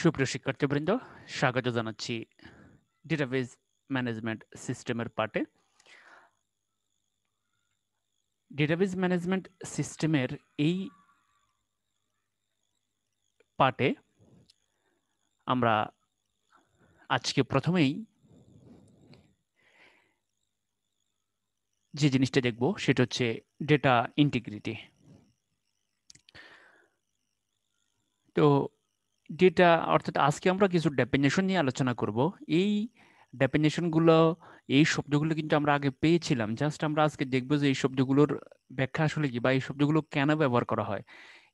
সুপ্রিয় শিক্ষার্থীবৃন্দ, স্বাগত জানাচ্ছি ডেটাবেজ ম্যানেজমেন্ট সিস্টেমের পার্টে। ডেটাবেজ ম্যানেজমেন্ট সিস্টেমের এই পার্টে আমরা আজকে প্রথমেই যে জিনিসটা দেখব সেটা হচ্ছে ডেটা ইন্টিগ্রিটি। তো ডেটা অর্থাৎ আজকে আমরা কিছু ডেফিনেশন নিয়ে আলোচনা করব। এই ডেফিনেশনগুলো, এই শব্দগুলো কিন্তু আমরা আগে পেয়েছিলাম, জাস্ট আমরা আজকে দেখব যে এই শব্দগুলোর ব্যাখ্যা আসলে কি বা এই শব্দগুলো কেন ব্যবহার করা হয়।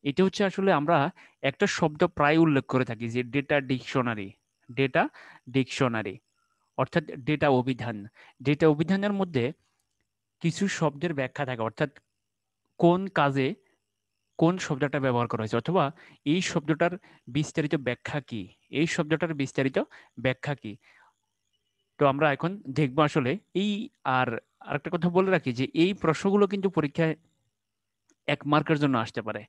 এটা হচ্ছে আসলে আমরা একটা শব্দ প্রায় উল্লেখ করে থাকি যে ডেটা ডিকশনারি। ডেটা ডিকশনারি অর্থাৎ ডেটা অভিধান। ডেটা অভিধানের মধ্যে কিছু শব্দের ব্যাখ্যা থাকে, অর্থাৎ কোন কাজে কোন শব্দটা ব্যবহার করা হয়েছে, অথবা এই শব্দটার বিস্তারিত ব্যাখ্যা কি, এই শব্দটার বিস্তারিত ব্যাখ্যা কি। তো আমরা এখন দেখবো আসলে এই। আর আরেকটা কথা বলে রাখি যে এই প্রশ্নগুলো কিন্তু পরীক্ষায় 1 মার্কের জন্য আসতে পারে।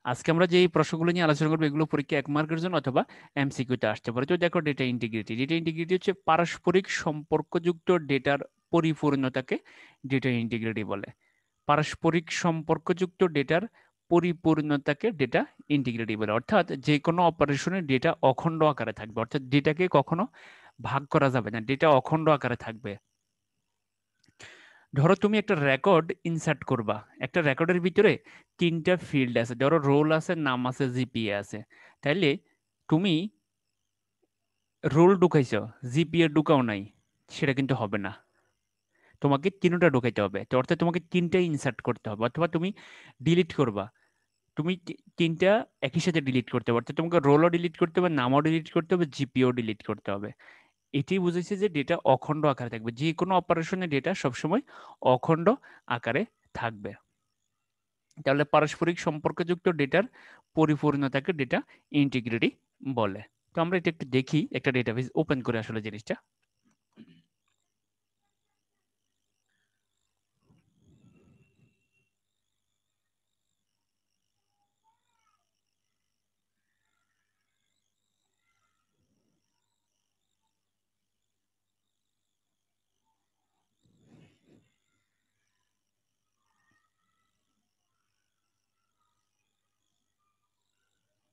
আজকে আমরা যে এই প্রশ্নগুলো নিয়ে আলোচনা করবো এগুলো পরীক্ষা 1 মার্কের জন্য অথবা এমসিকিউতে আসতে পারে। তো দেখো, ডেটা ইন্টিগ্রিটি। ডেটা ইন্টিগ্রিটি হচ্ছে পারস্পরিক সম্পর্কযুক্ত ডেটার পরিপূর্ণতাকে ডেটা ইন্টিগ্রিটি বলে। পারস্পরিক সম্পর্কযুক্ত ডেটার পরিপূর্ণতাকে ডেটা ইন্টিগ্রিটি বলে। অর্থাৎ যে কোনো অপারেশনে ডেটা অখণ্ড আকারে থাকবে, অর্থাৎ ডেটাকে কখনো ভাগ করা যাবে না, ডেটা অখণ্ড আকারে থাকবে। ধরো তুমি একটা রেকর্ড ইনসার্ট করবা, একটা রেকর্ডের ভিতরে 3টা ফিল্ড আছে, ধরো রোল আছে, নাম আছে, জিপিএ আছে। তাইলে তুমি রোল ঢুকাইছো, জিপিএ ঢুকাও নাই, সেটা কিন্তু হবে না। তোমাকে 3টা ঢুকাইতে হবে। তো অর্থাৎ তোমাকে 3টাই ইনসার্ট করতে হবে, অথবা তুমি ডিলিট করবা, তুমি 3টা একই সাথে ডিলিট করতে হবে। অর্থাৎ তোমাকে রোলও ডিলিট করতে হবে, নামও ডিলিট করতে হবে, জিপিও ডিলিট করতে হবে। এটি বুঝেছে যে ডেটা অখণ্ড আকারে থাকবে, যে কোনো অপারেশনে ডেটা সবসময় অখণ্ড আকারে থাকবে। তাহলে পারস্পরিক সম্পর্কযুক্ত ডেটার পরিপূর্ণতাকে ডেটা ইন্টিগ্রিটি বলে। তো আমরা এটা একটু দেখি, একটা ডেটাবেস ওপেন করে আসলে জিনিসটা।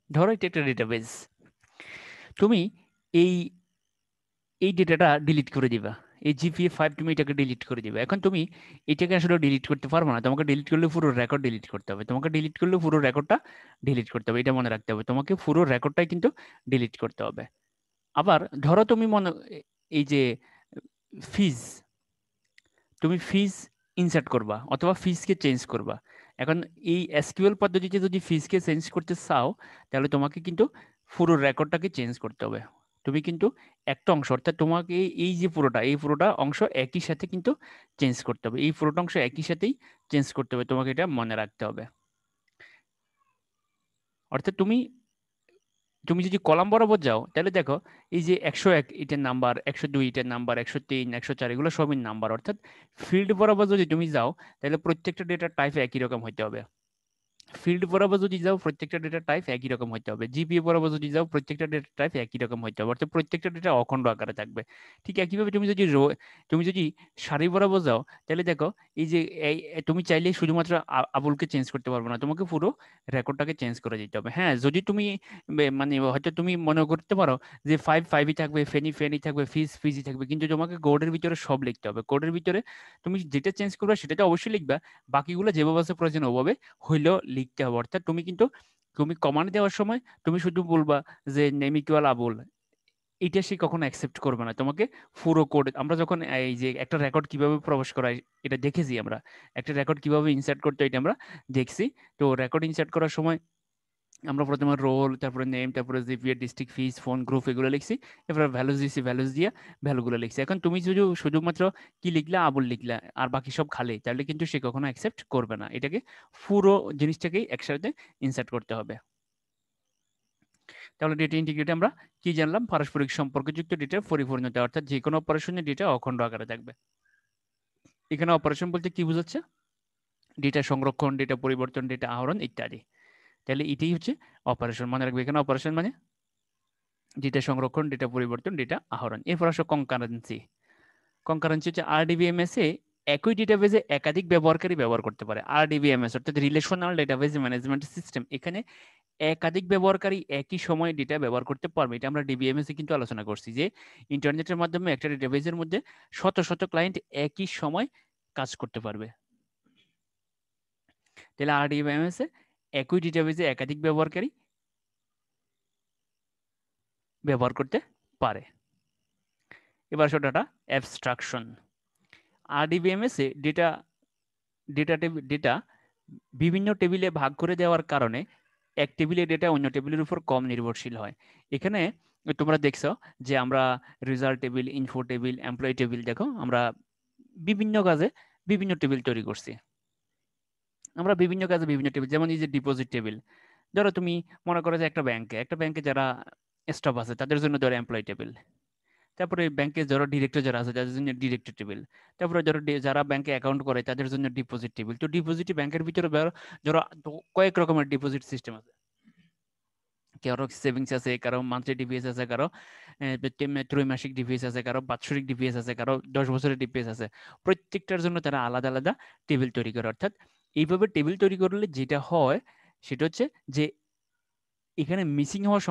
ধরো এটা একটা ডেটাবেস, তুমি এই এই ডেটাটা ডিলিট করে দিবা, এই জিপিএ 5 তুমি এটাকে ডিলিট করে দিবে। এখন তুমি এটাকে আসলে ডিলিট করতে পারবো না, তোমাকে ডিলিট করলে পুরো রেকর্ড ডিলিট করতে হবে, তোমাকে ডিলিট করলে পুরো রেকর্ডটা ডিলিট করতে হবে, এটা মনে রাখতে হবে, তোমাকে পুরো রেকর্ডটাই কিন্তু ডিলিট করতে হবে। আবার ধরো তুমি এই যে ফিজ, তুমি ফিজ ইনসার্ট করবা অথবা ফিজকে চেঞ্জ করবা। এখন এই এসকিউএল পদ্ধতিতে যদি ফিজকে চেঞ্জ করতে চাও, তাহলে তোমাকে কিন্তু পুরো রেকর্ডটাকে চেঞ্জ করতে হবে। তুমি কিন্তু একটা অংশ, অর্থাৎ তোমাকে এই যে পুরোটা, এই পুরোটা অংশ একই সাথে কিন্তু চেঞ্জ করতে হবে, এই পুরোটা অংশ একই সাথেই চেঞ্জ করতে হবে, তোমাকে এটা মনে রাখতে হবে। অর্থাৎ তুমি তুমি যদি কলাম বরাবর যাও, তাহলে দেখো এই যে 101 এটার নাম্বার, 102 এটার নাম্বার, 103, 104 এগুলো সবই নাম্বার। অর্থাৎ ফিল্ড বরাবর যদি তুমি যাও, তাহলে প্রত্যেকটা ডেটার টাইপ একই রকম হইতে হবে। ফিল্ড বরাবর যদি যাও, প্রত্যেকটা ডেটা টাইপ একই রকম হইতে হবে। জিপিএ বরাবর যদি যাও, প্রত্যেকটা ডেটা টাইপ একই রকম হইতে হবে, অর্থাৎ প্রত্যেকটা ডেটা অখণ্ড আকারে থাকবে। ঠিক একইভাবে তুমি যদি সারি বরাবর যাও, তাহলে দেখো এই যে তুমি চাইলে শুধুমাত্র আবুলকে চেঞ্জ করতে পারবে না, তোমাকে পুরো রেকর্ডটাকে চেঞ্জ করে দিতে হবে। হ্যাঁ, যদি তুমি মানে হয়তো তুমি মনে করতে পারো যে 5 5ই থাকবে, ফেনি ফেনি থাকবে, ফিজ ফিজই থাকবে, কিন্তু তোমাকে কোডের ভিতরে সব লিখতে হবে। কোডের ভিতরে তুমি যেটা চেঞ্জ করবে সেটা তো অবশ্যই লিখবা, বাকিগুলো যেভাবে আছে প্রয়োজন ওভাবে হইলেও লিখতে হবে। অর্থাৎ তুমি কিন্তু তুমি কমান্ড দেওয়ার সময় তুমি শুধু বলবা যে নেম ইকুয়াল আবুল, এটা সে কখনো অ্যাকসেপ্ট করবে না। তোমাকে পুরো কোড, আমরা যখন এই যে একটা রেকর্ড কিভাবে প্রবেশ করায় এটা দেখেছি, আমরা একটা রেকর্ড কিভাবে ইনসার্ট করতে হয় এটা আমরা দেখছি। তো রেকর্ড ইনসার্ট করার সময় আমরা প্রথমে রোল, তারপরে নেম, তারপরে জিপিএ, ডিস্ট্রিক্ট, ফিস, ফোন, গ্রুপ এগুলো লিখছি, এরপরে ভ্যালুজ দিছি, ভ্যালুজ দিয়ে ভ্যালুগুলো লিখছি। এখন তুমি শুধুমাত্র কি লিখলা, আবুল লিখলা, আর বাকি সব খালি, তাহলে কিন্তু সে কখনো অ্যাকসেপ্ট করবে না। এটাকে পুরো জিনিসটাকেই একসাথে ইনসার্ট করতে হবে। তাহলে ডেটা ইন্টিগ্রিটি আমরা কি জানলাম? পারস্পরিক সম্পর্কযুক্ত ডেটার পরিপূর্ণতা, অর্থাৎ যে কোনো অপারেশনে ডেটা অখণ্ড আকারে থাকবে। এখানে অপারেশন বলতে কি বোঝাচ্ছে? ডেটা সংরক্ষণ, ডেটা পরিবর্তন, ডেটা আহরণ ইত্যাদি। তাহলে এটাই হচ্ছে অপারেশন, মনে রাখবে। এখানে অপারেশন মানে ডেটা সংরক্ষণ, ডেটা পরিবর্তন, ডেটা আহরণ। এরপর আসো কনকারেন্সি। কনকারেন্সি হচ্ছে আরডিবিএমএস এ একই ডেটাবেজে একাধিক ব্যবহারকারী ব্যবহার করতে পারে। আরডিবিএমএস অর্থাৎ রিলেশনাল ডেটাবেজ ম্যানেজমেন্ট সিস্টেম, এখানে একাধিক ব্যবহারকারী একই সময়ে ডেটা ব্যবহার করতে পারবে। এটা আমরা ডিবিএমএস এ কিন্তু আলোচনা করছি যে ইন্টারনেটের মাধ্যমে একটা ডেটাবেজের মধ্যে শত শত ক্লায়েন্ট একই সময় কাজ করতে পারবে। তাহলে আরডিবিএমএস এ একই ডেটাবেজে একাধিক ব্যবহারকারী ব্যবহার করতে পারে। এবার আসো ডাটা অ্যাবস্ট্রাকশন। আরডিবিএমএস এ ডেটা বিভিন্ন টেবিলে ভাগ করে দেওয়ার কারণে এক টেবিলে ডেটা অন্য টেবিলের উপর কম নির্ভরশীল হয়। এখানে তোমরা দেখছো যে আমরা result table, info table, employee table, দেখো আমরা বিভিন্ন কাজে বিভিন্ন টেবিল তৈরি করছি। আমরা বিভিন্ন কাজে বিভিন্ন টেবিল, যেমন এই যে ডিপোজিট টেবিল, ধরো তুমি মনে করো যে একটা ব্যাংকে যারা স্টাফ আছে তাদের জন্য ধরো এমপ্লয়ি টেবিল। তারপরে ব্যাংকে যারা ডিরেক্টর যারা আছে তাদের জন্য ডিরেক্টর টেবিল। তারপরে ধরো যারা ব্যাংকে অ্যাকাউন্ট করে তাদের জন্য ডিপোজিট টেবিল। তো ডিপোজিট ব্যাংকের ভিতরে ধরো কয়েক রকমের ডিপোজিট সিস্টেম আছে। কারো সেভিংস আছে, কারো মান্থলি ডিপিএস আছে, কারো ত্রৈমাসিক ডিপিএস আছে, কারো বাৎসরিক ডিপিএস আছে, কারো 10 বছরের ডিপিএস আছে। প্রত্যেকটার জন্য তারা আলাদা আলাদা টেবিল তৈরি করে। অর্থাৎ এইভাবে টেবিল তৈরি করলে যেটা হয় সেটা হচ্ছে যে এখানে মিসিং হওয়ার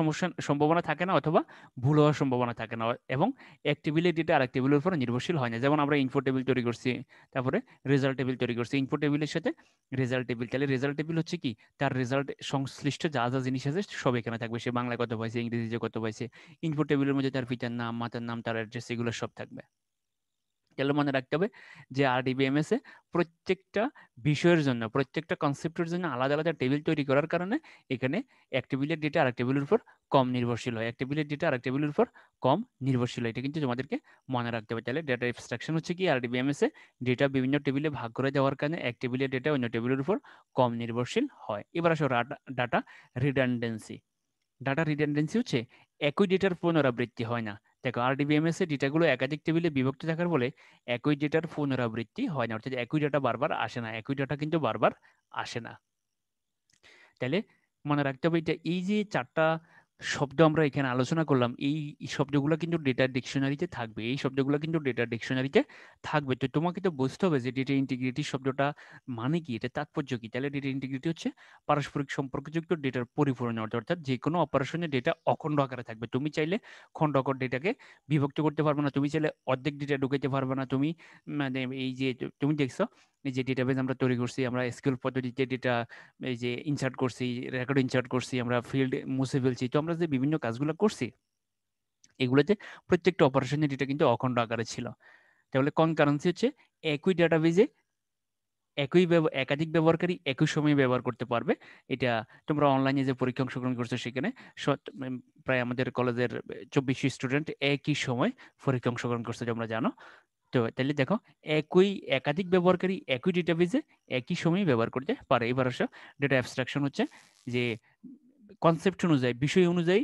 সম্ভাবনা থাকে না, অথবা ভুল হওয়ার সম্ভাবনা থাকে না, এবং এক টেবিলের ডেটা আরেক টেবিলের উপর নির্ভরশীল হয় না। যেমন আমরা ইনফো টেবিল তৈরি করছি, তারপরে রেজাল্ট টেবিল তৈরি করছি, ইনফো টেবিলের সাথে রেজাল্ট টেবিল। তাহলে রেজাল্ট টেবিল হচ্ছে কি, তার রেজাল্ট সংশ্লিষ্ট যা যা জিনিস আছে সব এখানে থাকবে। সে বাংলায় কত পাইছে, ইংরেজিতে কত পাইছে। ইনফো টেবিলের মধ্যে তার পিতার নাম, মাতার নাম, তার অ্যাড্রেস, এগুলো সব থাকবে। তাহলে মনে রাখতে হবে যে আরডিবিএমএস এ প্রত্যেকটা বিষয়ের জন্য, প্রত্যেকটা কনসেপ্টের জন্য আলাদা আলাদা টেবিল তৈরি করার কারণে এখানে এক টেবিলের ডেটা আরেক টেবিলের উপর কম নির্ভরশীল হয়, এক টেবিলের ডেটা আরেক টেবিলের উপর কম নির্ভরশীল হয়। এটা কিন্তু তোমাদেরকে মনে রাখতে হবে। তাহলে ডেটা অ্যাবস্ট্রাকশন হচ্ছে কি, আরডিবিএমএস এ ডেটা বিভিন্ন টেবিলে ভাগ করে দেওয়ার কারণে এক টেবিলের ডেটা অন্য টেবিলের উপর কম নির্ভরশীল হয়। এবার আসো ডাটা রিডান্ডেন্সি। ডাটা রিডান্ডেন্সি হচ্ছে একই ডেটার পুনরাবৃত্তি হয় না। দেখো আরডিবিএমএস এর ডেটাগুলো একাধিক টেবিলে বিভক্ত থাকার ফলে একই ডেটার পুনরাবৃত্তি হয় না, অর্থাৎ একই ডেটা বারবার আসে না, একই ডেটা কিন্তু বারবার আসে না। তাহলে মনে রাখতে হবে এটা, এই যে চারটা শব্দ আমরা এখানে আলোচনা করলাম, এই শব্দগুলো কিন্তু ডেটা ডিকশনারিতে থাকবে, এই শব্দগুলো কিন্তু ডেটা ডিকশনারিতে থাকবে। তো তোমাকে তো বুঝতে হবে যে ডেটা ইন্টিগ্রিটি শব্দটা মানে কি, এটা তাৎপর্য কি। তাহলে ডেটা ইন্টিগ্রিটি হচ্ছে পারস্পরিক সম্পর্কযুক্ত ডেটার পরিপূরণ, অর্থাৎ যে কোনো অপারেশনে ডেটা অখণ্ড আকারে থাকবে। তুমি চাইলে খণ্ড আকার ডেটাকে বিভক্ত করতে পারবে না, তুমি চাইলে অর্ধেক ডেটা ঢুকাইতে পারবে না। তুমি মানে এই যে তুমি দেখছো এই যে ডেটাবেজ আমরা তৈরি করছি, আমরা এসকিউএল পদ্ধতিতে ডেটা এই যে ইনসার্ট করছি, রেকর্ড ইনসার্ট করছি, আমরা ফিল্ড মুছে ফেলছি। তো আমরা যে বিভিন্ন কাজগুলো করছি এগুলোতে প্রত্যেকটা অপারেশনের ডেটা কিন্তু অখণ্ড আকারে ছিল। তাহলে কনকারেন্সি হচ্ছে একই ডাটাবেজে একাধিক ব্যবহারকারী একই সময়ে ব্যবহার করতে পারবে। এটা তোমরা অনলাইনে যে পরীক্ষা অংশগ্রহণ করছো সেখানে প্রায় আমাদের কলেজের 24 স্টুডেন্ট একই সময় পরীক্ষা অংশগ্রহণ করছে, তোমরা জানো। তো তাহলে দেখো একাধিক ব্যবহারকারী একই ডেটাবেজে একই সময়ে ব্যবহার করতে পারে। এবার আসো ডেটা অ্যাবস্ট্রাকশন হচ্ছে যে কনসেপ্ট অনুযায়ী, বিষয় অনুযায়ী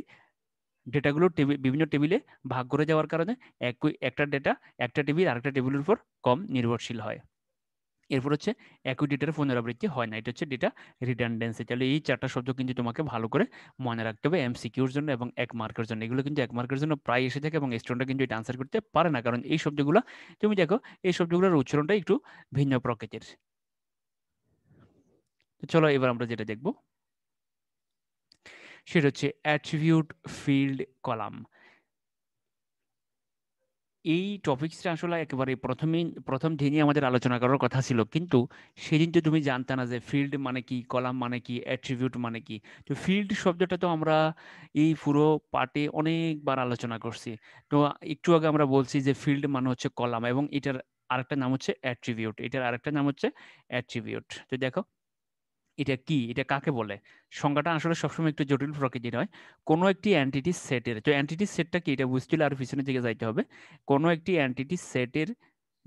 ডেটাগুলো বিভিন্ন টেবিলে ভাগ করে দেওয়ার কারণে একটা ডেটা একটা টেবিল আরেকটা টেবিলের উপর কম নির্ভরশীল হয়। এরপর হচ্ছে একই ডেটার পুনরাবৃত্তি হয় না, এটা হচ্ছে ডেটা রিডান্ডেন্সি। তাহলে এই চারটা শব্দ কিন্তু তোমাকে ভালো করে মনে রাখতে হবে এমসিকিউর জন্য এবং 1 মার্কের জন্য। এগুলো কিন্তু 1 মার্কের জন্য প্রায় এসে থাকে এবং স্টুডেন্টরা কিন্তু এটা আনসার করতে পারে না, কারণ এই শব্দগুলো তুমি দেখো এই শব্দগুলোর উচ্চারণটা একটু ভিন্ন প্রকৃতির। তো চলো এবার আমরা যেটা দেখব সেটা হচ্ছে অ্যাট্রিবিউট, ফিল্ড, কলাম। এই টপিকসটা আসলে একেবারে প্রথম দিনই আমাদের আলোচনা করার কথা ছিল, কিন্তু সেদিন তো তুমি জানতে না যে ফিল্ড মানে কি, কলাম মানে কি, অ্যাট্রিবিউট মানে কি। তো ফিল্ড শব্দটা তো আমরা এই পুরো পার্টে অনেকবার আলোচনা করছি। তো একটু আগে আমরা বলছি যে ফিল্ড মানে হচ্ছে কলাম, এবং এটার আরেকটা নাম হচ্ছে অ্যাট্রিবিউট, এটার আরেকটা নাম হচ্ছে অ্যাট্রিবিউট। তো দেখো এটা কি, এটা কাকে বলে, সংজ্ঞাটা আসলে সবসময় একটু জটিল প্রকৃতির হয়। কোনো একটি অ্যান্টিটি সেটের, তো অ্যান্টিটি সেটটা কি এটা বুঝতে হলে আর পিছনের দিকে যাইতে হবে। কোনো একটি অ্যান্টিটি সেটের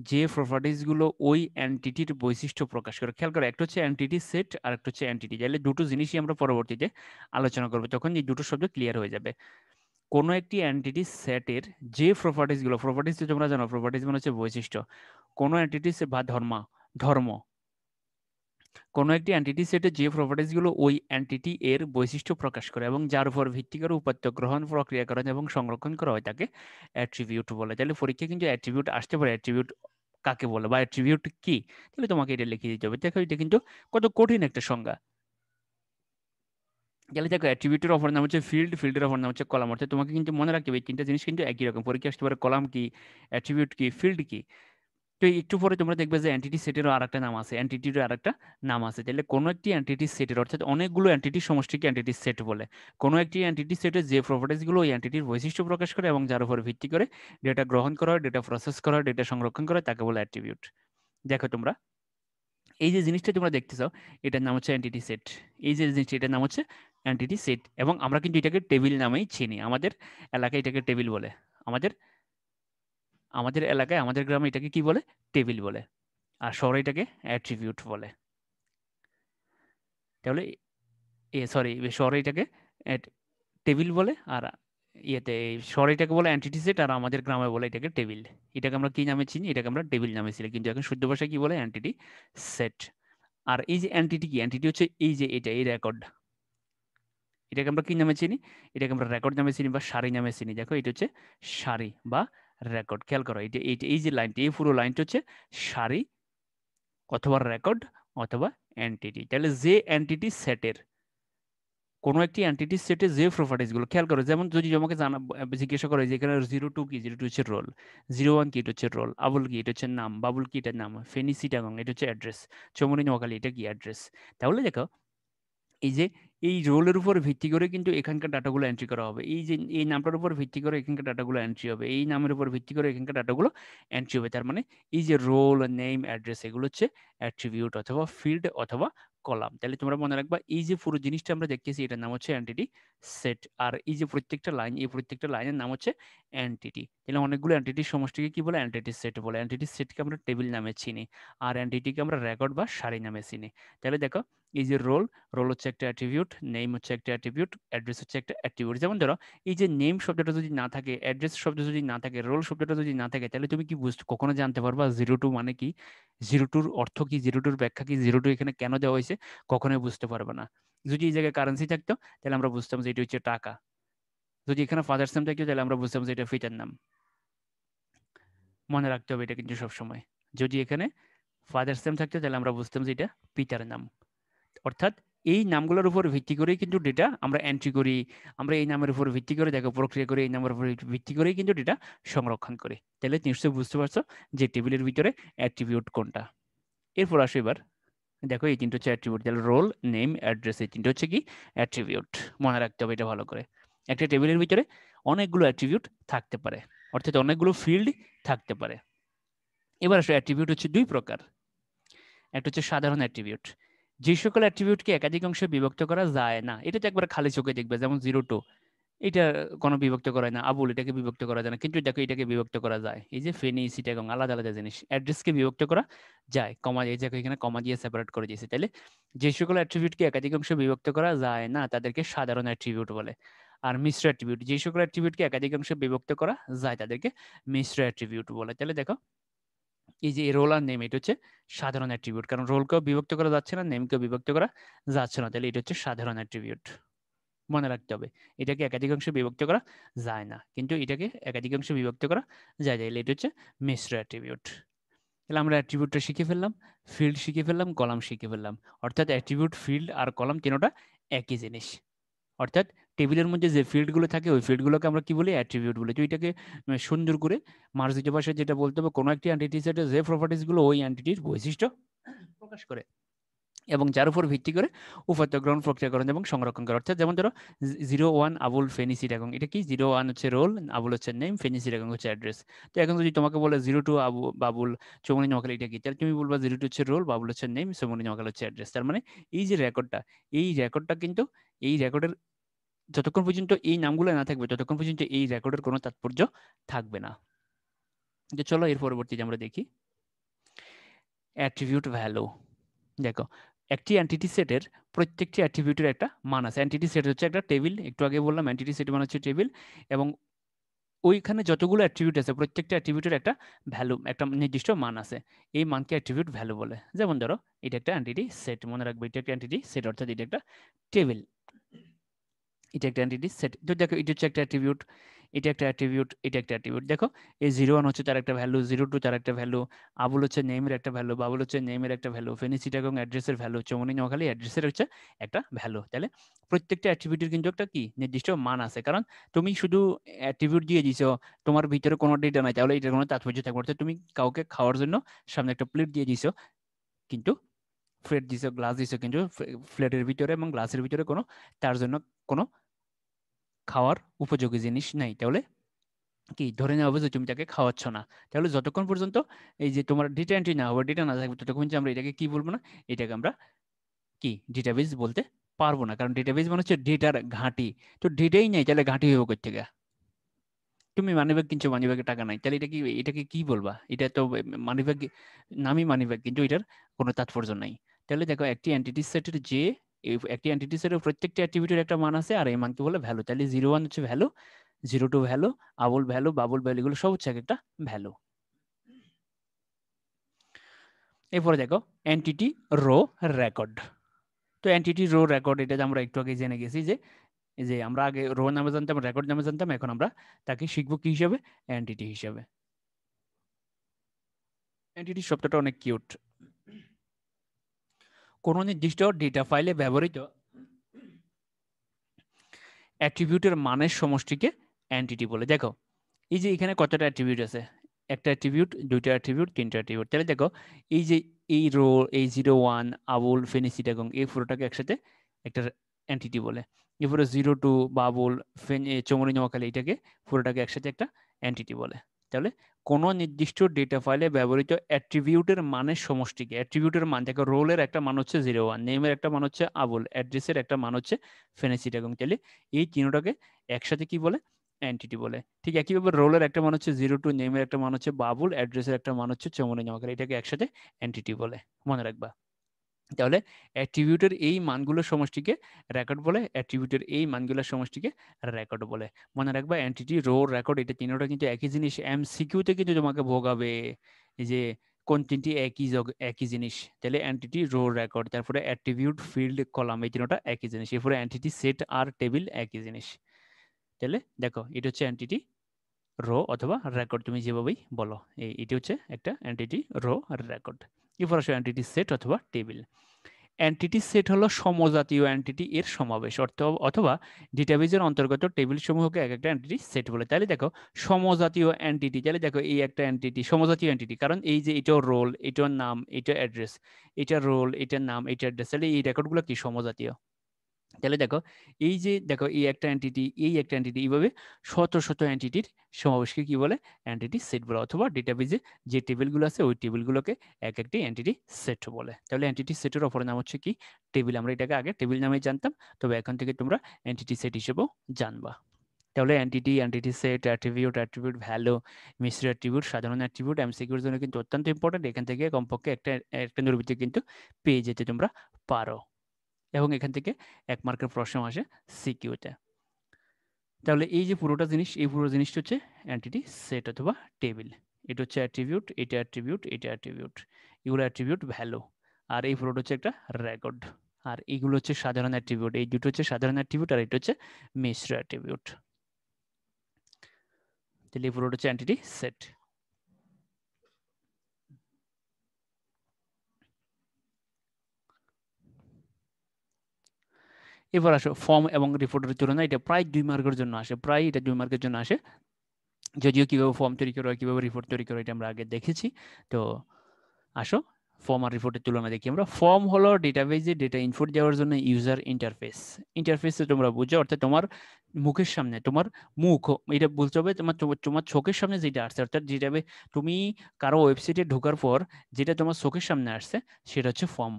যে প্রপার্টিসগুলো ওই অ্যান্টিটির বৈশিষ্ট্য প্রকাশ করে। খেয়াল করো, একটা হচ্ছে অ্যান্টিটি সেট আর একটা হচ্ছে অ্যান্টিটি। তাহলে দুটো জিনিসই আমরা পরবর্তীতে আলোচনা করবো, তখন এই দুটো শব্দ ক্লিয়ার হয়ে যাবে। কোনো একটি অ্যান্টিটি সেটের যে প্রপার্টিসগুলো, প্রপার্টিস তো তোমরা জানো, প্রপার্টিস মানে হচ্ছে বৈশিষ্ট্য। কোনো অ্যান্টিটি বা ধর্ম কোনো একটি এন্টিটি সেটে যে প্রপার্টিজগুলো ওই এন্টিটি এর বৈশিষ্ট্য প্রকাশ করে এবং যার উপর ভিত্তি করে উপাত্ত গ্রহণ, প্রক্রিয়াকরণ এবং সংরক্ষণ করা হয় তাকে অ্যাট্রিবিউট বলে। তাহলে পরীক্ষায় কিন্তু অ্যাট্রিবিউট আসতে পারে, অ্যাট্রিবিউট কাকে বলে বা অ্যাট্রিবিউট কি, তাহলে তোমাকে এটা লিখে দিতে হবে। দেখো এটা কিন্তু কত কঠিন একটা সংজ্ঞা। তাহলে দেখো অ্যাট্রিবিউটের অপর নাম হচ্ছে ফিল্ড, ফিল্ডের অপর নাম হচ্ছে কলাম। অর্থাৎ তোমাকে কিন্তু মনে রাখতে হবে এই তিনটা জিনিস কিন্তু একই রকম। পরীক্ষা আসতে পারে কলাম কি, অ্যাট্রিবিউট কি, ফিল্ড কি। তো একটু পরে তোমরা দেখবে যে এন্টিটি সেটেরও আরেকটা নাম আছে, এন্টিটিরও আরেকটা নাম আছে। তাহলে কোনো একটি এন্টিটি সেটের, অর্থাৎ অনেকগুলো এন্টিটি সমষ্টিকে এন্টিটি সেট বলে। কোনো একটি এন্টিটি সেটের যে প্রপার্টিসগুলো ওই এন্টিটির বৈশিষ্ট্য প্রকাশ করে এবং যার উপর ভিত্তি করে ডেটা গ্রহণ করা হয়, ডেটা প্রসেস করা হয়, ডেটা সংরক্ষণ করা হয়, তাকে বলে অ্যাট্রিবিউট। দেখো তোমরা এই যে জিনিসটা তোমরা দেখতেছো, এটার নাম হচ্ছে এন্টিটি সেট। এই যে জিনিসটা, এটার নাম হচ্ছে এন্টিটি সেট, এবং আমরা কিন্তু এটাকে টেবিল নামেই চিনি। আমাদের এলাকায় এটাকে টেবিল বলে। আমাদের আমাদের এলাকায়, আমাদের গ্রামে এটাকে কি বলে? টেবিল বলে। আর শহরে এটাকে অ্যাট্রিবিউট বলে। তাহলে সরি, শহরে এটাকে টেবিল বলে, আর ইয়েতে শহরে এটাকে বলে অ্যান্টিটি সেট, আর আমাদের গ্রামে বলে এটাকে টেবিল। এটাকে আমরা কি নামে চিনি? এটাকে আমরা টেবিল নামে চিনি, কিন্তু এখন শুদ্ধ ভাষায় কি বলে? Entity set. আর এই যে অ্যান্টিটি কি? অ্যান্টিটি হচ্ছে এই যে এটা, এই রেকর্ড। এটাকে আমরা কি নামে চিনি? এটাকে আমরা রেকর্ড নামে চিনি বা সারি নামে চিনি। দেখো এটা হচ্ছে সারি বা রেকর্ড। খেয়াল করো, এটা এইটা, এই যে লাইনটি, এই পুরো লাইনটা হচ্ছে সারি অথবা রেকর্ড অথবা এন্টিটি। তাহলে যে এন্টিটি সেটের, কোনো একটি এন্টিটি সেটে যে প্রপার্টিসগুলো, খেয়াল করো, যেমন যদি আমাকে জিজ্ঞাসা করে যে এখানে 02 কি, 02 হচ্ছে রোল, 01 কি, এটা হচ্ছে রোল, আবুল কি, এটা হচ্ছে নাম, বাবুল কি, এটার নাম, ফেনী চিটাগং এটা হচ্ছে অ্যাড্রেস, চৌমনি নোয়াখালী এটা কি অ্যাড্রেস। তাহলে দেখো এই যে এই রোলের উপর ভিত্তি করে কিন্তু এখানকার ডাটাগুলো এন্ট্রি করা হবে। এই যে এই নামটার উপর ভিত্তি করে এখানকার ডাটাগুলো এন্ট্রি হবে, এই নামের উপর ভিত্তি করে এখানকার ডাটাগুলো এন্ট্রি হবে। তার মানে এই যে রোল, নেম, অ্যাড্রেস, এগুলো হচ্ছে অ্যাট্রিবিউট অথবা ফিল্ড অথবা কলাম। তাহলে তোমরা মনে রাখবা এই যে পুরো জিনিসটা আমরা দেখতেছি এটার নাম হচ্ছে এন্টিটি সেট, আর এই যে প্রত্যেকটা লাইন, এই প্রত্যেকটা লাইনের নাম হচ্ছে এন্টিটি। তাহলে অনেকগুলো এন্টিটির সমষ্টিকে কি বলে? এন্টিটি সেট বলে। এন্টিটি সেটকে আমরা টেবিল নামে চিনি, আর এন্টিটিকে আমরা রেকর্ড বা সারি নামে চিনি। তাহলে দেখো এই যে রোল, রোল হচ্ছে একটা অ্যাট্রিবিউট, নেম হচ্ছে একটা অ্যাট্রিবিউট, অ্যাড্রেস হচ্ছে একটা অ্যাট্রিবিউট। যেমন ধরো এই যে নেম শব্দটা যদি না থাকে, অ্যাড্রেস শব্দ যদি না থাকে, রোল শব্দটা যদি না থাকে, তাহলে তুমি কি কখনো জানতে পারবা 02 মানে কি, 02-র অর্থ কি, 02-র ব্যাখ্যা কি, 02 এখানে কেন দেওয়া হয়েছে? কখনোই বুঝতে পারবে না। যদি এই জায়গায় কারেন্সি থাকতো তাহলে আমরা বুঝতাম যে এটা হচ্ছে টাকা। যদি এখানে ফাদার্স নেম থাকতো তাহলে আমরা বুঝতাম যে এটা পিতার নাম। মনে রাখতে হবে এটা কিন্তু সবসময়। যদি এখানে ফাদার্স নেম থাকতো তাহলে আমরা বুঝতাম যে এটা পিতার নাম। অর্থাৎ এই নামগুলোর উপর ভিত্তি করেই কিন্তু ডেটা আমরা এন্ট্রি করি। আমরা এই নামের উপর ভিত্তি করে দেখো প্রক্রিয়া করে, এই নামের উপর ভিত্তি করেই কিন্তু ডেটা সংরক্ষণ করি। তাহলে নিশ্চয়ই বুঝতে পারছো যে টেবিলের ভিতরে অ্যাট্রিবিউট কোনটা। এরপর আসো এবার দেখো এই তিনটা হচ্ছে অ্যাট্রিবিউট। তাহলে রোল, নেম, অ্যাড্রেস, এই তিনটা হচ্ছে কি? অ্যাট্রিবিউট। মনে রাখতে হবে এটা ভালো করে। একটা টেবিলের ভিতরে অনেকগুলো অ্যাট্রিবিউট থাকতে পারে, অর্থাৎ অনেকগুলো ফিল্ড থাকতে পারে। এবার আসো অ্যাট্রিবিউট হচ্ছে দুই প্রকার। একটা হচ্ছে সাধারণ অ্যাট্রিবিউট। যে সকল অ্যাট্রিবিউটকে একাধিক অংশে বিভক্ত করা যায় না, এটা তো একবার খালি চোখে দেখবে, যেমন 02 এটা কোনো বিভক্ত করা যায় না, আবুল এটাকে বিভক্ত করা যায় না, কিন্তু দেখো এটাকে বিভক্ত করা যায়। এই যে ফেনী, চিটাগং আলাদা আলাদা জিনিস, অ্যাড্রেসকে বিভক্ত করা যায়, কমা, এই জায়গায় এখানে কমা দিয়ে সেপারেট করে দিয়েছে। তাহলে যে সকল অ্যাট্রিবিউটকে একাধিক অংশে বিভক্ত করা যায় না তাদেরকে সাধারণ অ্যাট্রিবিউট বলে। আর মিশ্র অ্যাট্রিবিউট, যে সকল অ্যাট্রিবিউটকে একাধিক অংশে বিভক্ত করা যায় তাদেরকে মিশ্র অ্যাট্রিবিউট বলে। তাহলে দেখো এই যে রোল আর নেম, এটা হচ্ছে সাধারণ অ্যাট্রিবিউট, কারণ রোলকেও বিভক্ত করা যাচ্ছে না, নেমকেও বিভক্ত করা যাচ্ছে না, তাহলে এটা হচ্ছে সাধারণ অ্যাট্রিবিউট। মনে রাখতে হবে এটাকে একাধিকাংশে বিভক্ত করা যায় না, কিন্তু এটাকে একাধিকাংশে বিভক্ত করা যায়, তাহলে এটা হচ্ছে মিশ্র অ্যাট্রিবিউট। তাহলে আমরা অ্যাট্রিবিউটটা শিখে ফেললাম, ফিল্ড শিখে ফেললাম, কলাম শিখে ফেললাম। অর্থাৎ অ্যাট্রিবিউট, ফিল্ড আর কলাম তিনোটা একই জিনিস। অর্থাৎ টেবিলের মধ্যে যে ফিল্ডগুলো থাকে ওই ফিল্ডগুলোকে আমরা কি বলি? অ্যাট্রিবিউট বলি। তো এটাকে সুন্দর করে মার্জিত ভাষায় যেটা বলতে হবে, কোনো একটি এন্টিটি সেটে যে প্রপার্টিসগুলো ওই এন্টিটির বৈশিষ্ট্য প্রকাশ করে এবং যার উপর ভিত্তি করে উপাত্ত গ্রহণ, প্রক্রিয়াকরণ এবং সংরক্ষণ করে। অর্থাৎ যেমন ধরো 01 আবুল, ফেনী, চিটাগং, এটা কি? 01 হচ্ছে রোল, আবুল হচ্ছে নেম, ফেনী, চিটাগং হচ্ছে অ্যাড্রেস। তো এখন যদি তোমাকে বলে 02 আবু, বাবুল, চৌমনি, নোয়াখালী, এটা কি? তাহলে তুমি বলবা 02 হচ্ছে রোল, বাবুল হচ্ছে নেম, চৌমনি, নোয়াখালী হচ্ছে অ্যাড্রেস। তার মানে এই যে রেকর্ডটা, এই রেকর্ডটা কিন্তু, এই রেকর্ডের যতক্ষণ পর্যন্ত এই নামগুলো না থাকবে ততক্ষণ পর্যন্ত এই রেকর্ডের কোনো তাৎপর্য থাকবে না। যে চলো এর পরবর্তীতে আমরা দেখি অ্যাট্রিবিউট ভ্যালু। দেখো একটি এন্টিটি সেটের প্রত্যেকটি অ্যাট্রিবিউটের একটা মান আছে। এন্টিটি সেট হচ্ছে একটা টেবিল, একটু আগে বললাম এন্টিটি সেট মানে হচ্ছে টেবিল, এবং ওইখানে যতগুলো অ্যাট্রিবিউট আছে প্রত্যেকটা অ্যাট্রিবিউটের একটা ভ্যালু, একটা নির্দিষ্ট মান আছে, এই মানকে অ্যাট্রিবিউট ভ্যালু বলে। যেমন ধরো এটা একটা এন্টিটি সেট, মনে রাখবে এটা একটা এন্টিটি সেট অর্থাৎ এটা একটা টেবিল, এটা একটা এন্টিটি সেট। তো দেখো এটা হচ্ছে একটা অ্যাট্রিবিউট, এটা একটা অ্যাট্রিবিউট, এটা একটা অ্যাট্রিবিউট। দেখো এই 01 হচ্ছে তার একটা ভ্যালু, 02 তার একটা ভ্যালু, আবুল হচ্ছে নেমের একটা ভ্যালু, বাবুল হচ্ছে নেমের একটা ভ্যালু, ফেনী চিটাগং অ্যাড্রেসের ভ্যালু, চৌমনি নোয়াখালী অ্যাড্রেসের হচ্ছে একটা ভ্যালু। তাহলে প্রত্যেকটা অ্যাট্রিবিউটের কিন্তু একটা কি নির্দিষ্ট মান আছে, কারণ তুমি শুধু অ্যাট্রিবিউট দিয়ে দিছো, তোমার ভিতরে কোনো ডেটা নাই, তাহলে এটার কোনো তাৎপর্য থাকবে। অর্থাৎ তুমি কাউকে খাওয়ার জন্য সামনে একটা প্লেট দিয়ে দিছো, কিন্তু প্লেট দিছো, গ্লাস দিছো, কিন্তু প্লেটের ভিতরে এবং গ্লাসের ভিতরে কোনো তার জন্য কোনো খাওয়ার উপযোগী জিনিস নাই, তাহলে কি ধরে নেওয়া হবে যে তুমি তাকে খাওয়াচ্ছ না। তাহলে যতক্ষণ পর্যন্ত এই যে তোমার ডেটা এন্ট্রি না হবে, ডেটা না থাকবে, ততক্ষণ যে আমরা এটাকে কি বলবো না, এটাকে আমরা কি ডেটাবেস বলতে পারবো না, কারণ ডেটাবেস মানে হচ্ছে ডেটার ঘাঁটি। তো ডেটাই নেই, তাহলে ঘাঁটি হইব কোথা থেকে? তুমি মানিব্যাগ কিনছো, মানিব্যাগে টাকা নাই, তাহলে এটাকে কি বলবা? এটা তো মানিব্যাগ, নামই মানিব্যাগ, কিন্তু এটার কোনো তাৎপর্য নাই। তাহলে দেখো একটি এন্টিটি সেটের যে একটি এন্টিটি সেটের প্রত্যেকটা অ্যাট্রিবিউটের একটা মান আছে, আর এই মানকে বলে ভ্যালু। তাহলে 01 হচ্ছে value, 02 value, Abul value, Babul value, এগুলো সব হচ্ছে এক একটা ভ্যালু। এরপরে দেখো এন্টিটি রো রেকর্ড। তো এন্টিটি রো রেকর্ড এটা আমরা একটু আগে জেনে গেছি যে এই যে আমরা আগে রো নামে জানতাম, রেকর্ড নামে জানতাম, এখন আমরা তাকে শিখবো কি হিসাবে, এন্টিটি হিসাবে। এন্টিটি শব্দটা অনেক কিউট। কোনো নির্দিষ্ট ডেটা ফাইলে ব্যবহৃত অ্যাট্রিবিউটের মানের সমষ্টিকে এন্টিটি বলে। দেখো এই যে এখানে কতটা অ্যাট্রিবিউট আছে, একটা অ্যাট্রিবিউট, দুইটা অ্যাট্রিবিউট, তিনটা অ্যাট্রিবিউট। তাহলে দেখো এই যে এই রো, এই 01, আবুল, ফেনী চিটাগং, এই পুরোটাকে একসাথে একটা এন্টিটি বলে। এরপরে 02 বাবুল, চৌমনি নোয়াখালী, এটাকে পুরোটাকে একসাথে একটা এন্টিটি বলে। তাহলে কোনো নির্দিষ্ট ডেটা ফাইলে ব্যবহৃত অ্যাট্রিবিউটের মানের সমষ্টিকে, অ্যাট্রিবিউটের মান দেখো, রোলের একটা মান হচ্ছে 01, নেমের একটা মান হচ্ছে আবুল, অ্যাড্রেসের একটা মান হচ্ছে ফেনী চিটাগং, তাহলে এই তিনটাকে একসাথে কি বলে, এন্টিটি বলে। ঠিক একইভাবে রোলের একটা মান হচ্ছে 02, নেমের একটা মান হচ্ছে বাবুল, অ্যাড্রেসের একটা মান হচ্ছে চৌমনি নোয়াখালী, এটাকে একসাথে এন্টিটি বলে, মনে রাখবা। তাহলে অ্যাট্রিবিউটের এই মানগুলোর সমষ্টিকে রেকর্ড বলে, অ্যাট্রিবিউটের এই মানগুলোর সমষ্টিকে রেকর্ড বলে। মনে রাখবা এন্টিটি, রো, রেকর্ড, এটা তিনটা কিন্তু একই জিনিস। এমসিকিউতে কিন্তু তোমাকে ভোগাবে এই যে কোন তিনটি একই জিনিস। তাহলে এন্টিটি, রো, রেকর্ড, তারপরে অ্যাট্রিবিউট, ফিল্ড, কলাম, এই তিনটা একই জিনিস। এরপরে এন্টিটি সেট আর টেবিল একই জিনিস। তাহলে দেখো এটা হচ্ছে এন্টিটি রো অথবা রেকর্ড, তুমি যেভাবেই বলো, এটি হচ্ছে একটা এন্টিটি রো রেকর্ড। এরপর আসো এন্টিটি সেট অথবা টেবিল। এন্টিটি সেট হলো সমজাতীয় এন্টিটি এর সমাবেশ, অথবা ডেটাবেজের অন্তর্গত টেবিল সমূহকে এক একটা এন্টিটি সেট বলে। তাহলে দেখো সমজাতীয় এন্টিটি, তাহলে দেখো এই একটা এন্টিটি সমজাতীয় এন্টিটি, কারণ এই যে এটার রোল, এটার নাম, এটা অ্যাড্রেস, এটা রোল, এটার নাম, এটা অ্যাড্রেস, তাহলে এই রেকর্ডগুলো কি সমজাতীয়। তাহলে দেখো এই যে দেখো এই একটা এন্টিটি, এই একটা এন্টিটি, এইভাবে শত শত এন্টিটির সমাবেশকে কি বলে, এন্টিটি সেট বলে, অথবা ডেটাবেজে যে টেবিলগুলো আছে ওই টেবিলগুলোকে এক একটি এন্টিটি সেট বলে। তাহলে এন্টিটি সেটের অপর নাম হচ্ছে কি, টেবিল। আমরা এটাকে আগে টেবিল নামে জানতাম, তবে এখন থেকে তোমরা এন্টিটি সেট হিসেবেও জানবা। তাহলে entity, entity set, attribute, attribute value, মিশ্র অ্যাট্রিবিউট, সাধারণ অ্যাট্রিবিউট এমসিকিউর জন্য কিন্তু অত্যন্ত ইম্পর্টেন্ট। এখান থেকে কমপক্ষে একটা একটা নির্বৃত্তি কিন্তু পেয়ে যেতে তোমরা পারো, এবং এখান থেকে 1 মার্কের প্রশ্ন আসে সিকিউতে। তাহলে এই যে পুরোটা জিনিস, এই পুরো জিনিসটা হচ্ছে এন্টিটি সেট অথবা টেবিল। এটা হচ্ছে অ্যাট্রিবিউট, এটা অ্যাট্রিবিউট, এটা অ্যাট্রিবিউট, এগুলো অ্যাট্রিবিউট ভ্যালু, আর এই পুরোটা হচ্ছে একটা রেকর্ড, আর এইগুলো হচ্ছে সাধারণ অ্যাট্রিবিউট। এই দুটো হচ্ছে সাধারণ অ্যাট্রিবিউট, আর এটা হচ্ছে মিশ্র অ্যাট্রিবিউট। তাহলে এই পুরোটা হচ্ছে এন্টিটি সেট। এবার আসো ফর্ম এবং রিপোর্টের তুলনা, এটা প্রায় 2 মার্কের জন্য আসে, প্রায় এটা 2 মার্কের জন্য আসে। যদিও কিভাবে ফর্ম তৈরি করা হয়, কিভাবে রিপোর্ট তৈরি করা হয়, এটা আমরা আগে দেখেছি। তো আসো ফর্ম আর রিপোর্টের তুলনা দেখি আমরা। ফর্ম হলো ডেটাবেজে ডেটা ইনপুট দেওয়ার জন্য ইউজার ইন্টারফেস। ইন্টারফেসে তোমরা বুঝো, অর্থাৎ তোমার মুখের সামনে, তোমার মুখ, এটা বলতে হবে তোমার তোমার চোখের সামনে যেটা আসছে, অর্থাৎ যেটা তুমি কারো ওয়েবসাইটে ঢোকার পর যেটা তোমার চোখের সামনে আসছে, সেটা হচ্ছে ফর্ম।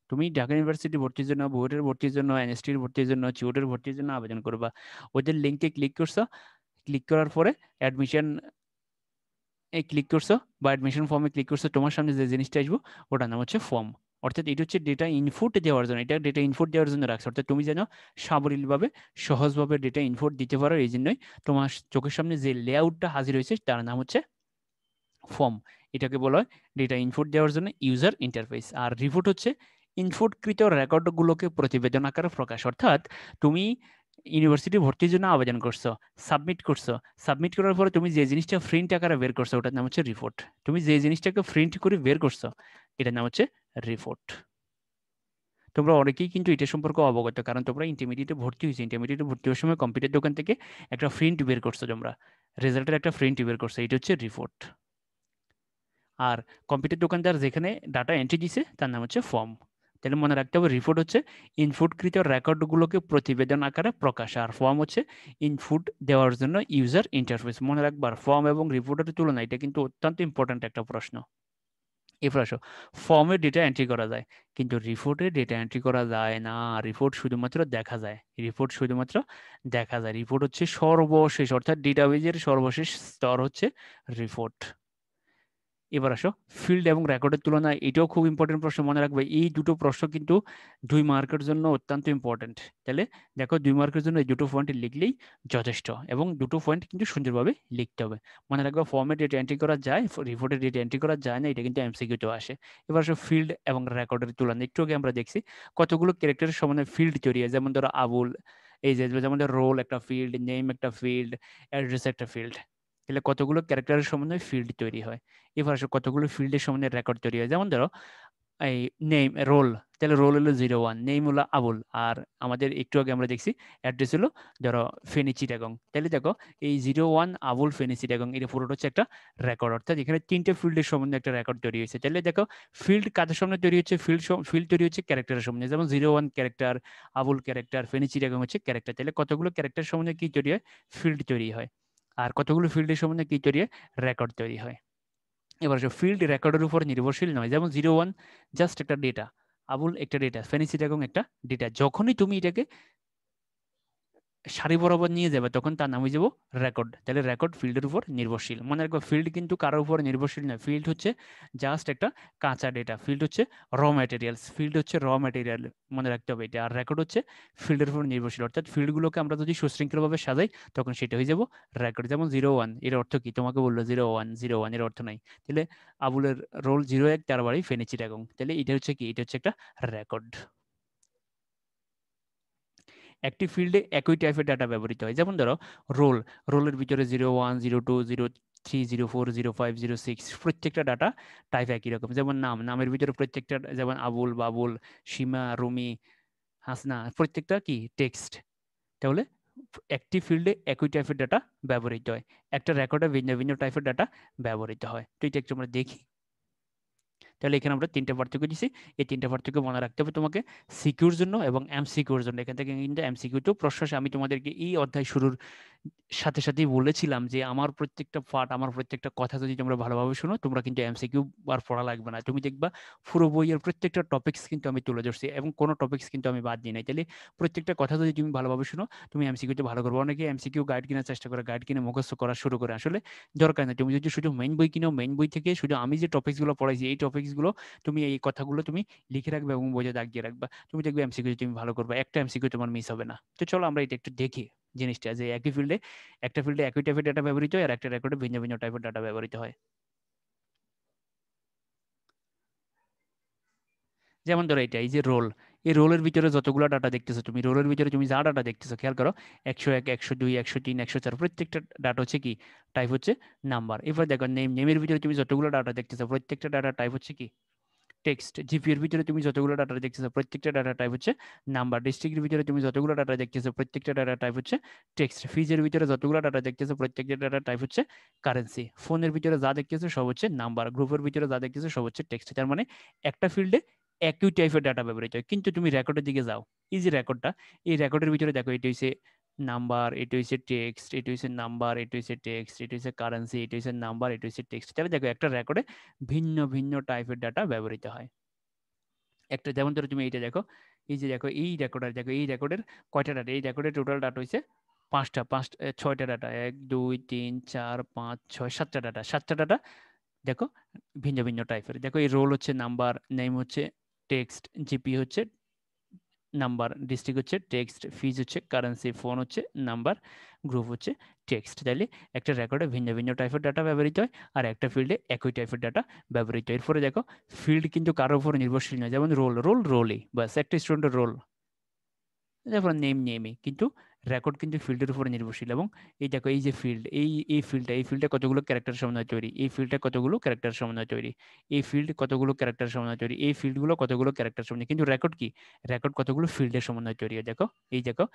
তুমি ঢাকা ইউনিভার্সিটি ভর্তির জন্য, বুয়েটের ভর্তির জন্য, এনএসটির ভর্তির জন্য, চিউটের ভর্তির জন্য আবেদন করবা, ওদের লিঙ্কে ক্লিক করছো, ক্লিক করার পরে অ্যাডমিশন ক্লিক করছো বা অ্যাডমিশন ফর্মে ক্লিক করছো, তোমার সামনে যে জিনিসটা আসবো ওটার নাম হচ্ছে ফর্ম। অর্থাৎ এটা হচ্ছে ডেটা ইনপুট দেওয়ার জন্য, এটা ডেটা ইনপুট দেওয়ার জন্য রাখছে, অর্থাৎ তুমি যেন সাবলীলভাবে সহজভাবে ডেটা ইনপুট দিতে পারো, এই জন্যই তোমার চোখের সামনে যে লেআউটটা হাজির হয়েছে তার নাম হচ্ছে ফর্ম। এটাকে বলা হয় ডেটা ইনপুট দেওয়ার জন্য ইউজার ইন্টারফেস। আর রিপোর্ট হচ্ছে ইনপুটকৃত রেকর্ডগুলোকে প্রতিবেদন আকারে প্রকাশ। অর্থাৎ তুমি ইউনিভার্সিটি ভর্তির জন্য আবেদন করছো, সাবমিট করার পরে তুমি যে জিনিসটা প্রিন্ট আকারে বের করছো ওটার নাম হচ্ছে রিপোর্ট। তুমি যে জিনিসটাকে প্রিন্ট করে বের করছো এটার নাম হচ্ছে রিপোর্ট। তোমরা অনেকেই কিন্তু এটা সম্পর্কে অবগত, কারণ তোমরা ইন্টারমিডিয়েটে ভর্তি হয়েছে, ইন্টারমিডিয়েটে ভর্তি হওয়ার সময় কম্পিউটার দোকান থেকে একটা প্রিন্ট বের করছো, তোমরা রেজাল্টের একটা প্রিন্ট বের করছো, এটা হচ্ছে রিপোর্ট। আর কম্পিউটার দোকানদার যেখানে ডাটা এন্ট্রি দিছে তার নাম হচ্ছে ফর্ম। তাহলে মনে রাখতে হবে রিপোর্ট হচ্ছে ইনপুটকৃত রেকর্ডগুলোকে প্রতিবেদন আকারে প্রকাশ, আর ফর্ম হচ্ছে ইনপুট দেওয়ার জন্য ইউজার ইন্টারফেস। মনে রাখবার ফর্ম এবং রিপোর্টের তুলনা, এটা কিন্তু অত্যন্ত ইম্পর্ট্যান্ট একটা প্রশ্ন। এরপর আসো, ফর্মে ডেটা এন্ট্রি করা যায় কিন্তু রিপোর্টে ডেটা এন্ট্রি করা যায় না। রিপোর্ট শুধুমাত্র দেখা যায়, রিপোর্ট শুধুমাত্র দেখা যায়। রিপোর্ট হচ্ছে সর্বশেষ, অর্থাৎ ডেটাবেজের সর্বশেষ স্তর হচ্ছে রিপোর্ট। এবার আসো, ফিল্ড এবং রেকর্ডের তুলনায়, এটাও খুব ইম্পর্টেন্ট প্রশ্ন, মনে রাখবে এই দুটো প্রশ্ন কিন্তু 2 মার্কের জন্য অত্যন্ত ইম্পর্টেন্ট। তাহলে দেখো 2 মার্কের জন্য এই দুটো পয়েন্ট লিখলেই যথেষ্ট, এবং দুটো পয়েন্ট কিন্তু সুন্দরভাবে লিখতে হবে। মনে রাখবে ফর্মে ডেটা এন্ট্রি করা যায়, রিপোর্টে ডেটা এন্ট্রি করা যায় না, এটা কিন্তু এমসিকিউতেও আসে। এবার আসো ফিল্ড এবং রেকর্ডের তুলনা। একটু আগে আমরা দেখছি কতগুলো ক্যারেক্টারের সমন্বয়ে ফিল্ড তৈরি হয়, যেমন ধরো আবুল, এই যে যেমন ধরো রোল একটা ফিল্ড, নেম একটা ফিল্ড, অ্যাড্রেস একটা ফিল্ড। তাহলে কতগুলো ক্যারেক্টারের সমন্বয়ে ফিল্ড তৈরি হয়। এবার আসো কতগুলো ফিল্ডের সমন্বয়ে রেকর্ড তৈরি হয়, যেমন ধরো এই নেম রোল, তাহলে রোল হলো 01, নেম হলো আবুল, আর আমাদের একটু আগে আমরা দেখছি অ্যাড্রেস হলো ধরো ফেনী চিটাগং। তাহলে দেখো এই 01 আবুল ফেনী চিটাগং, এটা পুরোটা হচ্ছে একটা রেকর্ড, অর্থাৎ এখানে 3টে ফিল্ডের সম্বন্ধে একটা রেকর্ড তৈরি হয়েছে। তাহলে দেখো ফিল্ড কাদের সামনে তৈরি হচ্ছে, ফিল্ড তৈরি হচ্ছে ক্যারেক্টারের সামনে, যেমন 01 ক্যারেক্টার, আবুল ক্যারেক্টার, ফেনী চিটাগং হচ্ছে ক্যারেক্টার। তাহলে কতগুলো ক্যারেক্টার সম্বন্ধে কি তৈরি হয়, ফিল্ড তৈরি হয়। আর কতগুলো ফিল্ডের সম্বন্ধে কি তৈরি হয়, রেকর্ড তৈরি হয়। এবার ফিল্ড রেকর্ডের উপর নির্ভরশীল নয়, যেমন 01 জাস্ট একটা ডেটা, আবুল একটা ডেটা, ফেনী চিটাগং একটা ডেটা। যখনই তুমি এটাকে সারি বরাবর নিয়ে যাবে তখন তার নাম হয়ে যাব রেকর্ড। তাহলে রেকর্ড ফিল্ডের উপর নির্ভরশীল। মনে রাখবো ফিল্ড কিন্তু কারোর উপর নির্ভরশীল নয়, ফিল্ড হচ্ছে জাস্ট একটা কাঁচা ডেটা, ফিল্ড হচ্ছে র ম্যাটেরিয়ালস, ফিল্ড হচ্ছে র ম্যাটেরিয়াল, মনে রাখতে হবে এটা। আর রেকর্ড হচ্ছে ফিল্ডের উপর নির্ভরশীল, অর্থাৎ ফিল্ডগুলোকে আমরা যদি সুশৃঙ্খলভাবে সাজাই তখন সেটা হয়ে যাব রেকর্ড। যেমন 01 এর অর্থ কি, তোমাকে বললো 01 এর অর্থ নাই, তাহলে আবুলের রোল 01, তার বাড়ি ফেনী চিটাগং, তাহলে এটা হচ্ছে কি, এটা হচ্ছে একটা রেকর্ড। একটি ফিল্ডে একই টাইপের ডাটা ব্যবহৃত হয়, যেমন ধরো রোল, রোলের ভিতরে 01, 02, 03, 04, 05, 06, প্রত্যেকটা ডাটা টাইপ একই রকম। যেমন নাম, নামের ভিতরে প্রত্যেকটা, যেমন আবুল, বাবুল, সীমা, রুমি, হাসনা, প্রত্যেকটা কি টেক্সট। তাহলে একটি ফিল্ডে একই টাইপের ডাটা ব্যবহৃত হয়, একটা রেকর্ডে ভিন্ন ভিন্ন টাইপের ডাটা ব্যবহৃত হয়। তো এটা একটু আমরা দেখি। তাহলে এখানে আমরা 3টে পার্থক্য দিছি, এই 3টে পার্থক্য মনে রাখতে হবে তোমাকে সিকিউর জন্য এবং এমসিকিউর জন্য। এখান থেকে কিন্তু এমসিকিউ তো প্রশ্ন আসে। আমি তোমাদেরকে এই অধ্যায় শুরুর সাথে সাথেই বলেছিলাম যে আমার প্রত্যেকটা পার্ট, আমার প্রত্যেকটা কথা যদি তোমরা ভালোভাবে শোনো, তোমরা কিন্তু এমসিকিউ আর পড়া লাগবে না। তুমি দেখবা পুরো বইয়ের প্রত্যেকটা টপিকস কিন্তু আমি তুলে ধরছি এবং কোনো টপিকস কিন্তু আমি বাদ দিই নাই। তাহলে প্রত্যেকটা কথা যদি তুমি ভালোভাবে শোনো, তুমি এমসিকিউতে ভালো করবে। অনেকে এমসিকিউ গাইড কেনার চেষ্টা করে, গাইড কিনে মুখস্থ করা শুরু করে, আসলে দরকার নেই। তুমি যদি শুধু মেইন বই কিনো, মেইন বই থেকে শুধু আমি যে টপিকসগুলো পড়াইছি এই টপিকসগুলো তুমি, এই কথাগুলো তুমি লিখে রাখবে এবং বইয়ে দাগ দিয়ে রাখবা, তুমি দেখবে এমসিকিউ তুমি ভালো করবে, একটা এমসিকিউ তোমার মিস হবে না। তো চলো আমরা এটা একটু দেখি জিনিসটা, যে একই ফিল্ডে, একটা ফিল্ডে একই টাইপের ডাটা ব্যবহৃত হয় আর একটা রেকর্ডে ভিন্ন ভিন্ন টাইপের ডাটা ব্যবহৃত হয়। যেমন ধরো এটা, এই যে রোল, এই রোলের ভিতরে যতগুলো ডাটা দেখতেছো, তুমি রোলের ভিতরে তুমি যা ডাটা দেখতেছো খেয়াল করো, 101, 102, 103, 104, প্রত্যেকটা ডাটা হচ্ছে কি, টাইপ হচ্ছে নাম্বার। এবার দেখো নেম, নেমের ভিতরে তুমি যতগুলো ডাটা দেখতেছো প্রত্যেকটা ডাটা টাইপ হচ্ছে কি, টেক্সট। জিপি এর ভিতরে তুমি যতগুলো ডাটা দেখতেছো প্রত্যেকটা ডাটা টাইপ হচ্ছে নাম্বার। ডিস্ট্রিক্টের ভিতরে তুমি যতগুলো ডাটা দেখতেছো প্রত্যেকটা ডাটা টাইপ হচ্ছে টেক্সট। ফিজের ভিতরে যতগুলো ডাটা দেখতেছো প্রত্যেকটা ডাটা টাইপ হচ্ছে কারেন্সি। ফোনের ভিতরে যা দেখতেছো সব হচ্ছে নাম্বার। গ্রুপের ভিতরে যা দেখতেছো সব হচ্ছে টেক্সট। তার মানে একটা ফিল্ডে একই টাইপের ডাটা ব্যবহৃত হয়। কিন্তু তুমি রেকর্ডের দিকে যাও, এই যে রেকর্ডটা, এই রেকর্ডের ভিতরে দেখো এটা হচ্ছে নাম্বার, এটা হচ্ছে টেক্সট, এটা হচ্ছে নাম্বার, এটা হচ্ছে টেক্সট, এটা হচ্ছে কারেন্সি, এটা হচ্ছে নাম্বার, এটা হচ্ছে টেক্সট। তাহলে দেখো একটা রেকর্ডে ভিন্ন ভিন্ন টাইপের ডাটা ব্যবহৃত হয়। একটা যেমন ধরো তুমি এইটা দেখো, এই যে দেখো এই রেকর্ডার, দেখো এই রেকর্ডের কয়টা ডাটা, এই রেকর্ডের টোটাল ডাটা হয়েছে পাঁচটা, 6টা ডাটা, 1, 2, 3, 4, 5, 6, 7টা ডাটা, 7টা ডাটা। দেখো ভিন্ন ভিন্ন টাইপের। দেখো এই রোল হচ্ছে নাম্বার, নেম হচ্ছে টেক্সট, জিপি হচ্ছে নাম্বার, ডিস্ট্রিক্ট হচ্ছে টেক্সট, ফিজ হচ্ছে কারেন্সি, ফোন হচ্ছে নাম্বার, গ্রুপ হচ্ছে টেক্সট। তাইলে একটা রেকর্ডে ভিন্ন ভিন্ন টাইপের ডাটা ব্যবহৃত হয় আর একটা ফিল্ডে একই টাইপের ডাটা ব্যবহৃত হয়। এরপরে দেখো ফিল্ড কিন্তু কারোর উপর নির্ভরশীল নয়, যেমন রোলই বাস একটা স্টুডেন্টের রোল, তারপর নেমই, কিন্তু রেকর্ড কিন্তু ফিল্ডের উপরে নির্ভরশীল। এবং এই দেখো এই যে ফিল্ড, এই ফিল্ডটা কতগুলো ক্যারেক্টার সমন্বয় তৈরি, এই ফিল্ডটা কতগুলো ক্যারেক্টার সমন্বয় তৈরি, এই ফিল্ড কতগুলো ক্যারেক্টার সমন্বয় তৈরি, এই ফিল্ডগুলো কতগুলো ক্যারেক্টার সমন্বয়, কিন্তু রেকর্ড কি, রেকর্ড কতগুলো ফিল্ডের সমন্বয় তৈরি হয়। দেখো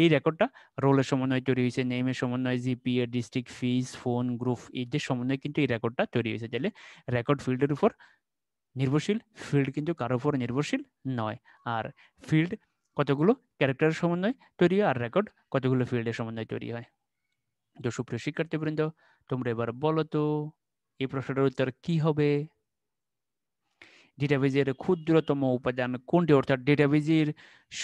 এই রেকর্ডটা রোলের সমন্বয় তৈরি হয়েছে, নেমের সমন্বয়, জিপিএ, ডিস্ট্রিক্ট, ফিজ, ফোন, গ্রুপ, এই যে সমন্বয় কিন্তু এই রেকর্ডটা তৈরি হয়েছে। তাহলে রেকর্ড ফিল্ডের উপর নির্ভরশীল, ফিল্ড কিন্তু কারোর উপর নির্ভরশীল নয়। আর ফিল্ড কতগুলো ক্যারেক্টারের সমন্বয় তৈরি হয় আর রেকর্ড কতগুলো ফিল্ডের সমন্বয় তৈরি হয়। তো সুপ্রিয় শিক্ষার্থীবৃন্দ, তোমরা এবার বলো তো এই প্রশ্নটার উত্তর কি হবে? ডেটাবেজের ক্ষুদ্রতম উপাদান কোনটি, অর্থাৎ ডেটাবেজের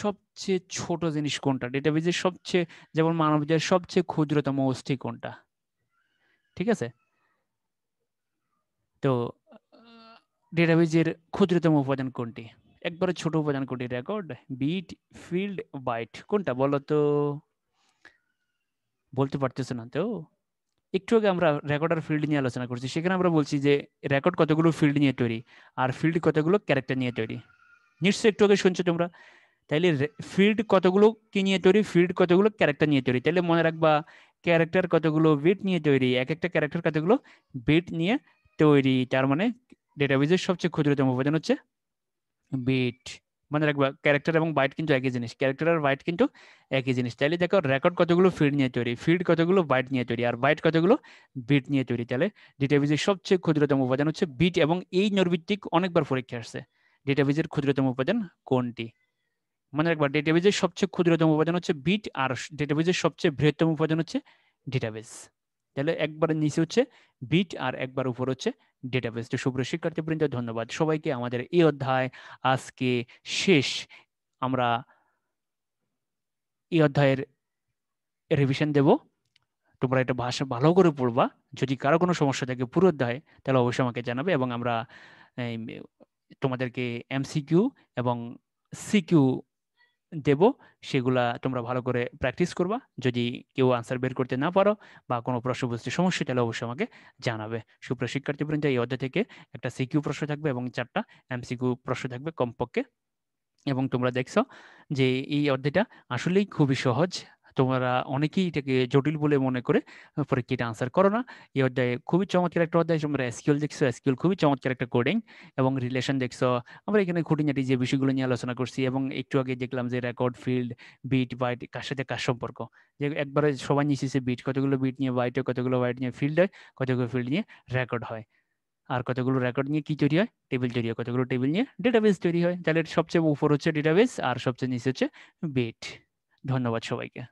সবচেয়ে ছোট জিনিস কোনটা, ডেটাবেজের সবচেয়ে, যেমন মানবজাতির সবচেয়ে ক্ষুদ্রতম অস্থি কোনটা? ঠিক আছে, তো ডেটাবেজের ক্ষুদ্রতম উপাদান কোনটি, একবারে ছোট উপাদান কোনটি, রেকর্ড, বিট, ফিল্ড, বাইট, কোনটা বলো তো? বলতে পারতেছো না তো? একটু আগে আমরা রেকর্ড আর ফিল্ড নিয়ে আলোচনা করছি, সেখানে আমরা বলছি যে রেকর্ড কতগুলো ফিল্ড নিয়ে তৈরি আর ফিল্ড কতগুলো ক্যারেক্টার নিয়ে তৈরি। নিশ্চয়ই একটু আগে শুনছো তোমরা। তাইলে ফিল্ড কতগুলো কি নিয়ে তৈরি, ফিল্ড কতগুলো ক্যারেক্টার নিয়ে তৈরি, তাহলে মনে রাখবা ক্যারেক্টার কতগুলো বিট নিয়ে তৈরি, এক একটা ক্যারেক্টার কতগুলো বিট নিয়ে তৈরি। তার মানে ডেটাবেজের সবচেয়ে ক্ষুদ্রতম উপাদান হচ্ছে বিট। মনে রাখবা ক্যারেক্টার এবং বাইট কিন্তু একই জিনিস, ক্যারেক্টার আর বাইট কিন্তু একই জিনিস। তাহলে দেখো রেকর্ড কতগুলো ফিল্ড নিয়ে তৈরি, ফিল্ড কতগুলো বাইট নিয়ে তৈরি, আর বাইট কতগুলো বিট নিয়ে তৈরি। তাহলে ডেটাবেজের সবচেয়ে ক্ষুদ্রতম উপাদান হচ্ছে বিট, এবং এই নৈর্ভিত্তিক অনেকবার পরীক্ষা আসছে, ডেটাবেজের ক্ষুদ্রতম উপাদান কোনটি। মনে রাখবা ডেটাবেজের সবচেয়ে ক্ষুদ্রতম উপাদান হচ্ছে বিট, আর ডেটাবেজের সবচেয়ে বৃহত্তম উপাদান হচ্ছে ডেটাবেজ। তাহলে একবার নিচে হচ্ছে বিট আর একবার উপর হচ্ছে ডেটাবেস। তো সুপ্রিয় শিক্ষার্থীবৃন্দ, ধন্যবাদ সবাইকে। আমাদের এই অধ্যায় আজকে শেষ। আমরা এই অধ্যায়ের রিভিশন দেব, তোমরা এটা ভাষা ভালো করে পড়বা। যদি কারো কোনো সমস্যা থাকে পুরো অধ্যায়ে, তাহলে অবশ্যই আমাকে জানাবে, এবং আমরা এই, তোমাদেরকে এমসিকিউ এবং সিকিউ দেব, সেগুলা তোমরা ভালো করে প্র্যাকটিস করবা। যদি কেউ আনসার বের করতে না পারো বা কোনো প্রশ্ন বুঝতে সমস্যা, তাহলে অবশ্যই আমাকে জানাবে। সুপ্রিয় শিক্ষার্থীবৃন্দ, এই অধ্যায় থেকে একটা সিকিউ প্রশ্ন থাকবে এবং 4টা এমসিকিউ প্রশ্ন থাকবে কমপক্ষে। এবং তোমরা দেখছো যে এই অধ্যায়টা আসলেই খুবই সহজ, তোমরা অনেকেই এটাকে জটিল বলে মনে করে পরীক্ষাটা আনসার করো না। এই অধ্যায়ে খুবই চমৎকার একটা অধ্যায়, তোমরা এসকিউএল দেখছো, এসকিউএল খুবই চমৎকার একটা কোডিং, এবং রিলেশন দেখছো। আমরা এখানে খুঁটিনাটি যে বিষয়গুলো নিয়ে আলোচনা করছি, এবং একটু আগে দেখলাম যে রেকর্ড, ফিল্ড, বিট, বাইট কার সাথে কার সম্পর্ক, যে একবারে সবাই নিচে বিট, কতগুলো বিট নিয়ে বাইট হয়, কতগুলো বাইট নিয়ে ফিল্ড হয়, কতগুলো ফিল্ড নিয়ে রেকর্ড হয়, আর কতগুলো রেকর্ড নিয়ে কি তৈরি হয়, টেবিল তৈরি হয়, কতগুলো টেবিল নিয়ে ডেটাবেস তৈরি হয়। তাহলে সবচেয়ে উপর হচ্ছে ডেটাবেস আর সবচেয়ে নিচে হচ্ছে বিট। ধন্যবাদ সবাইকে।